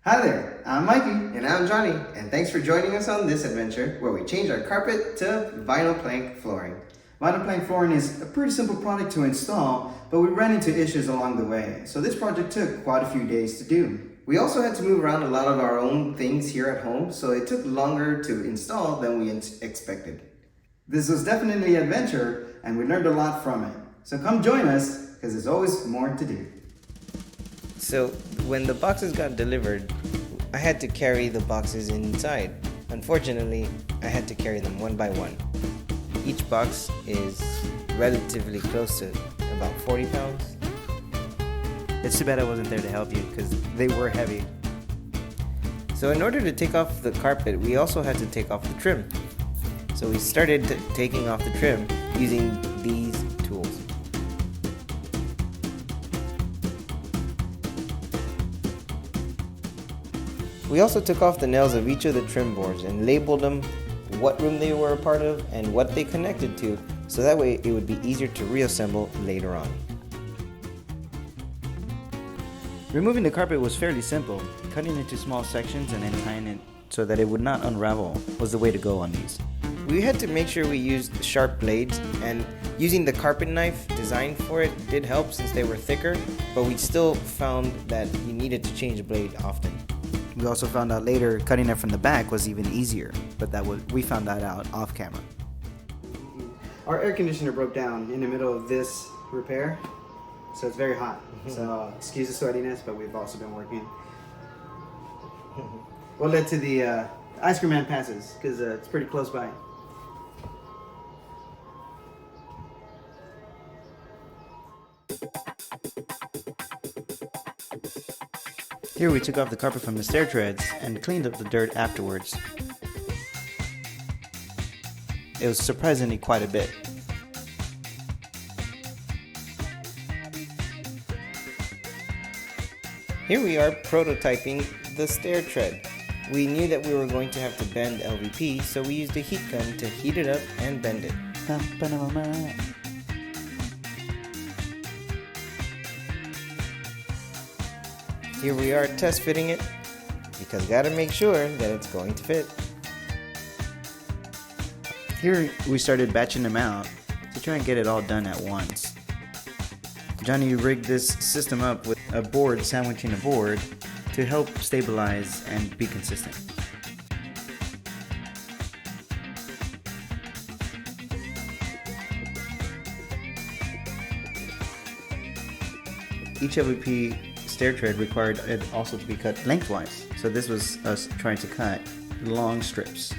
Hi there, I'm Mikey. And I'm Johnny, and thanks for joining us on this adventure where we change our carpet to vinyl plank flooring. Vinyl plank flooring is a pretty simple product to install, but we ran into issues along the way, so this project took quite a few days to do. We also had to move around a lot of our own things here at home, so it took longer to install than we expected. This was definitely an adventure, and we learned a lot from it. So come join us, because there's always more to do. So when the boxes got delivered, I had to carry the boxes inside. Unfortunately, I had to carry them one by one. Each box is relatively close to about 40 pounds. It's too bad I wasn't there to help you because they were heavy. So in order to take off the carpet, we also had to take off the trim. So we started taking off the trim using these tools. We also took off the nails of each of the trim boards and labeled them, what room they were a part of, and what they connected to, so that way it would be easier to reassemble later on. Removing the carpet was fairly simple. Cutting into small sections and then tying it so that it would not unravel was the way to go on these. We had to make sure we used sharp blades, and using the carpet knife designed for it did help since they were thicker, but we still found that you needed to change the blade often. We also found out later cutting it from the back was even easier, but we found that out off camera. Our air conditioner broke down in the middle of this repair, so it's very hot. So excuse the sweatiness, but we've also been working. What led to the ice cream man passes, because it's pretty close by. Here we took off the carpet from the stair treads and cleaned up the dirt afterwards. It was surprisingly quite a bit. Here we are prototyping the stair tread. We knew that we were going to have to bend LVP, so we used a heat gun to heat it up and bend it. Here we are test fitting it, because gotta make sure that it's going to fit. Here we started batching them out to try and get it all done at once. Johnny rigged this system up with a board sandwiching a board to help stabilize and be consistent. Each LVP stair tread required it also to be cut lengthwise, so this was us trying to cut long strips.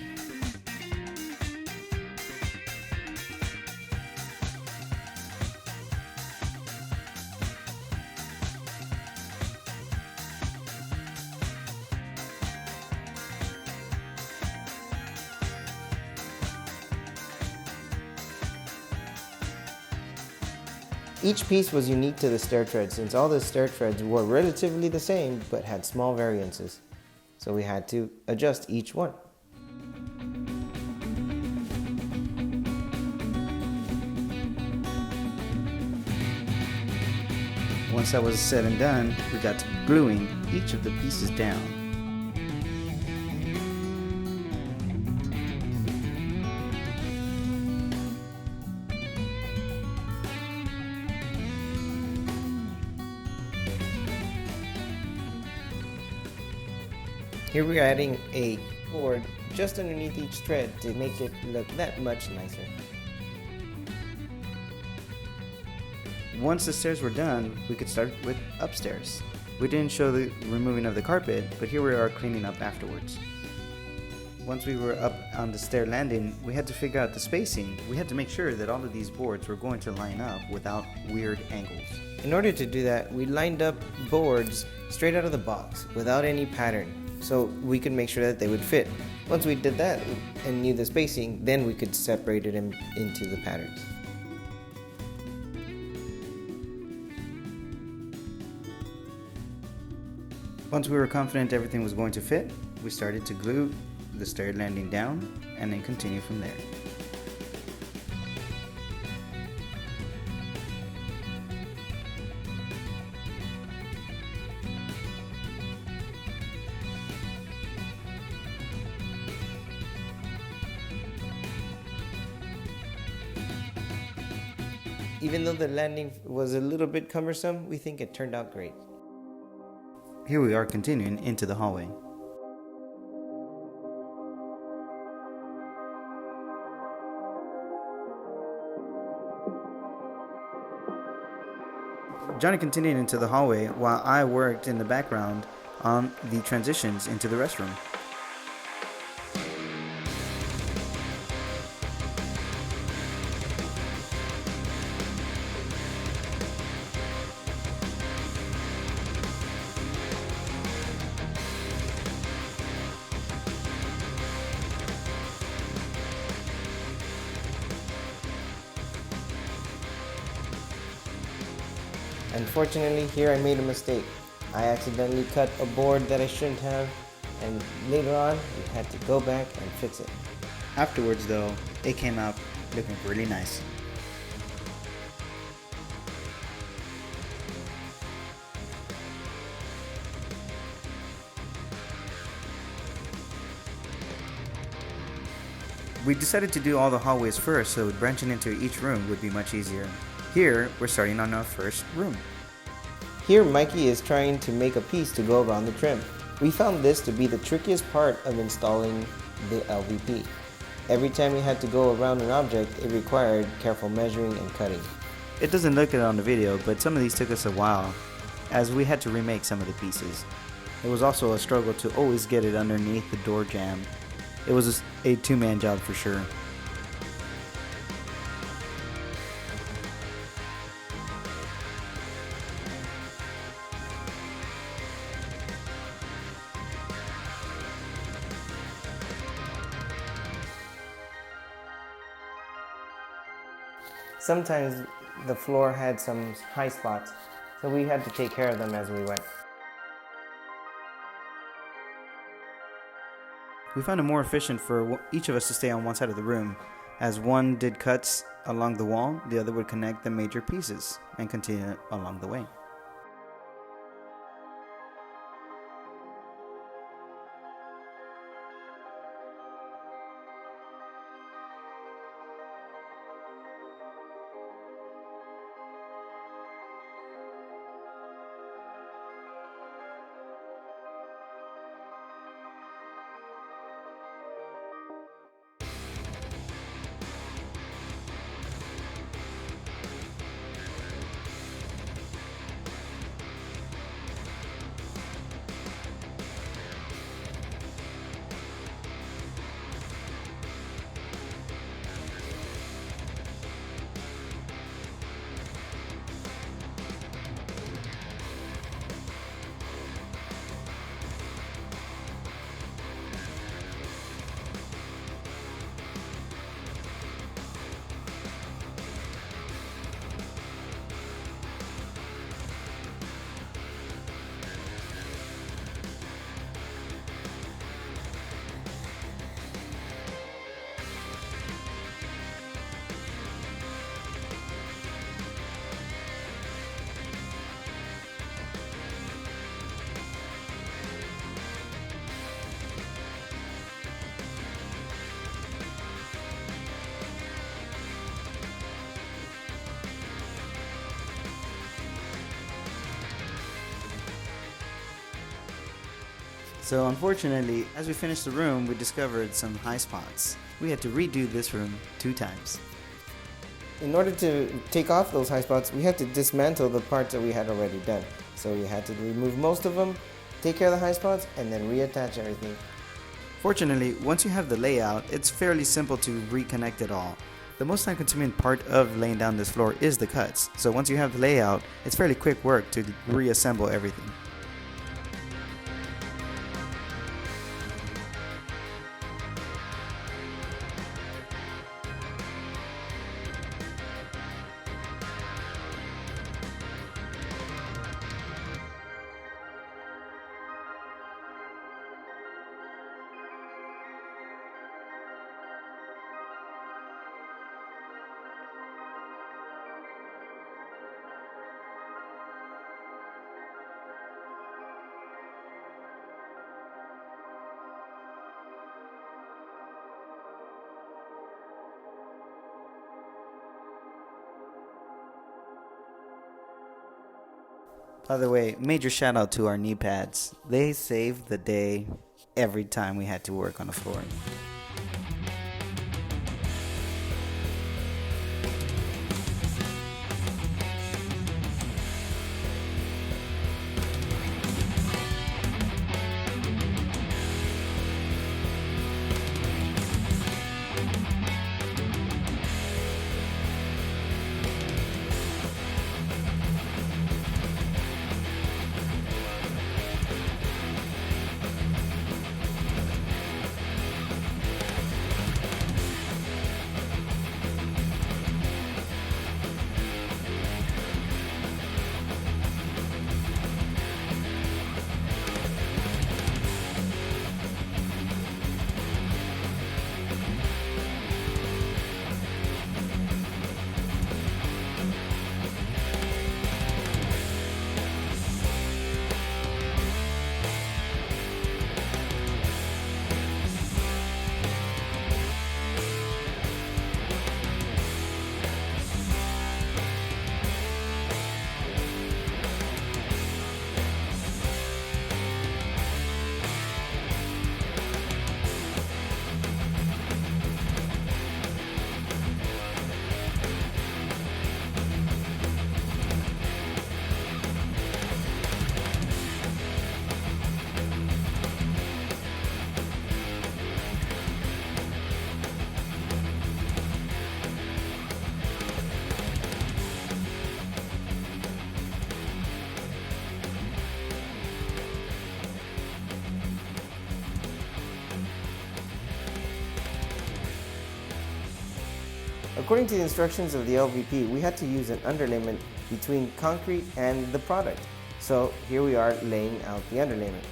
Each piece was unique to the stair tread since all the stair treads were relatively the same but had small variances. So we had to adjust each one. Once that was said and done, we got to gluing each of the pieces down. Here we're adding a board just underneath each thread to make it look that much nicer. Once the stairs were done, we could start with upstairs. We didn't show the removing of the carpet, but here we are cleaning up afterwards. Once we were up on the stair landing, we had to figure out the spacing. We had to make sure that all of these boards were going to line up without weird angles. In order to do that, we lined up boards straight out of the box without any pattern, so we could make sure that they would fit. Once we did that and knew the spacing, then we could separate it into the patterns. Once we were confident everything was going to fit, we started to glue the stair landing down and then continue from there. Even though the landing was a little bit cumbersome, we think it turned out great. Here we are continuing into the hallway. Johnny continued into the hallway while I worked in the background on the transitions into the restroom. Unfortunately, here I made a mistake. I accidentally cut a board that I shouldn't have, and later on, we had to go back and fix it. Afterwards, though, it came out looking really nice. We decided to do all the hallways first, so branching into each room would be much easier. Here, we're starting on our first room. Here, Mikey is trying to make a piece to go around the trim. We found this to be the trickiest part of installing the LVP. Every time we had to go around an object, it required careful measuring and cutting. It doesn't look it on the video, but some of these took us a while, as we had to remake some of the pieces. It was also a struggle to always get it underneath the door jamb. It was a two-man job for sure. Sometimes the floor had some high spots, so we had to take care of them as we went. We found it more efficient for each of us to stay on one side of the room, as one did cuts along the wall, the other would connect the major pieces and continue along the way. So unfortunately, as we finished the room, we discovered some high spots. We had to redo this room 2 times. In order to take off those high spots, we had to dismantle the parts that we had already done. So we had to remove most of them, take care of the high spots, and then reattach everything. Fortunately, once you have the layout, it's fairly simple to reconnect it all. The most time-consuming part of laying down this floor is the cuts, so once you have the layout, it's fairly quick work to reassemble everything. By the way, major shout out to our knee pads. They saved the day every time we had to work on the floor. According to the instructions of the LVP, we had to use an underlayment between concrete and the product. So here we are laying out the underlayment.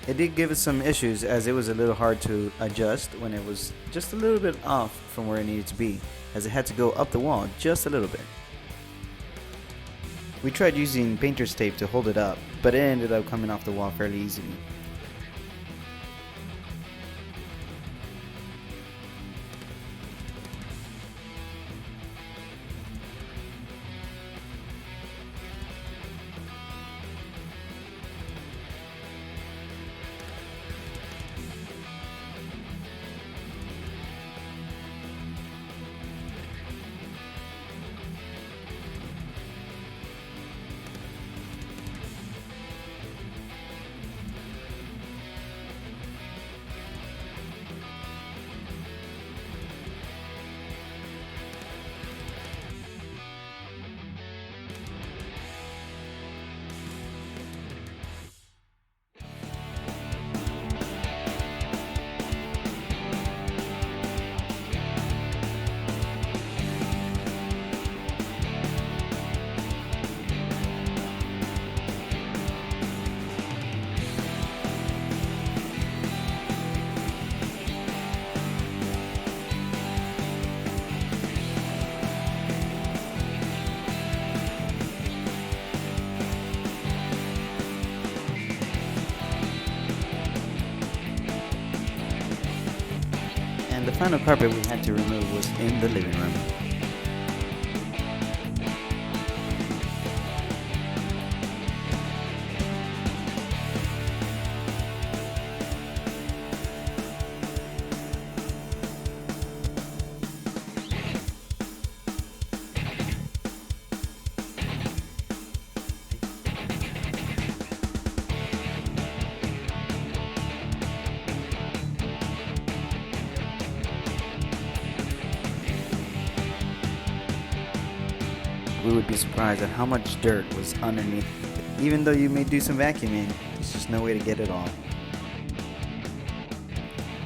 It did give us some issues as it was a little hard to adjust when it was just a little bit off from where it needed to be, as it had to go up the wall just a little bit. We tried using painter's tape to hold it up, but it ended up coming off the wall fairly easily. The final carpet we had to remove was in the living room. We would be surprised at how much dirt was underneath. Even though you may do some vacuuming, there's just no way to get it all.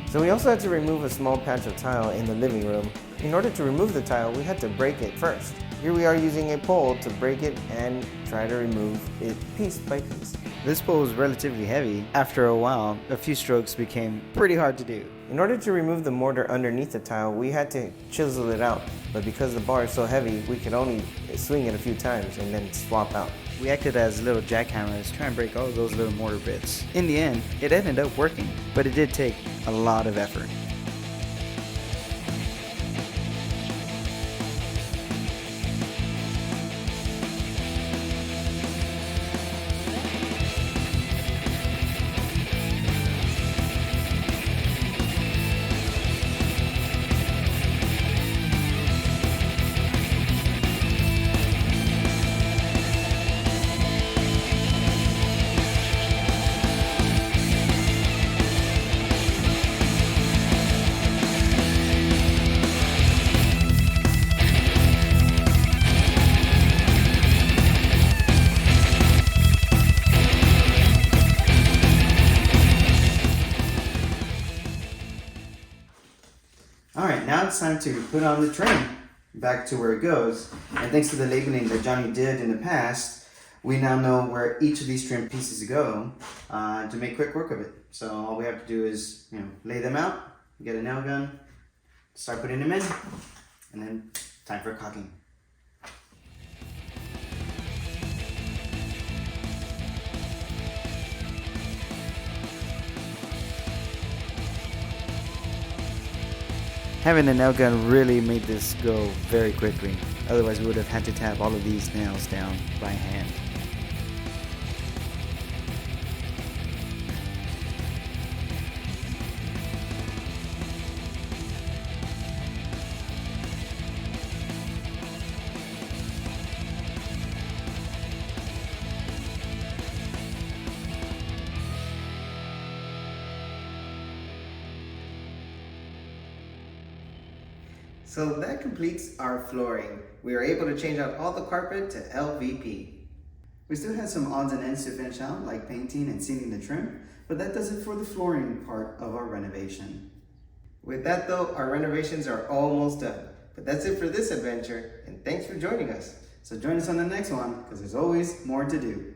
So we also had to remove a small patch of tile in the living room. In order to remove the tile, we had to break it first. Here we are using a pole to break it and try to remove it piece by piece. This pole was relatively heavy. After a while, a few strokes became pretty hard to do. In order to remove the mortar underneath the tile, we had to chisel it out. But because the bar is so heavy, we could only swing it a few times and then swap out. We acted as little jackhammers, trying to break all those little mortar bits. In the end, it ended up working, but it did take a lot of effort. it's time to put on the trim back to where it goes. And thanks to the labeling that Johnny did in the past, we now know where each of these trim pieces go to make quick work of it. So all we have to do is, lay them out, get a nail gun, start putting them in, and then time for caulking. Having a nail gun really made this go very quickly. Otherwise we would have had to tap all of these nails down by hand. So that completes our flooring. We were able to change out all the carpet to LVP. We still had some odds and ends to finish out, like painting and sealing the trim, but that does it for the flooring part of our renovation. With that though, our renovations are almost done. But that's it for this adventure, and thanks for joining us. So join us on the next one, because there's always more to do.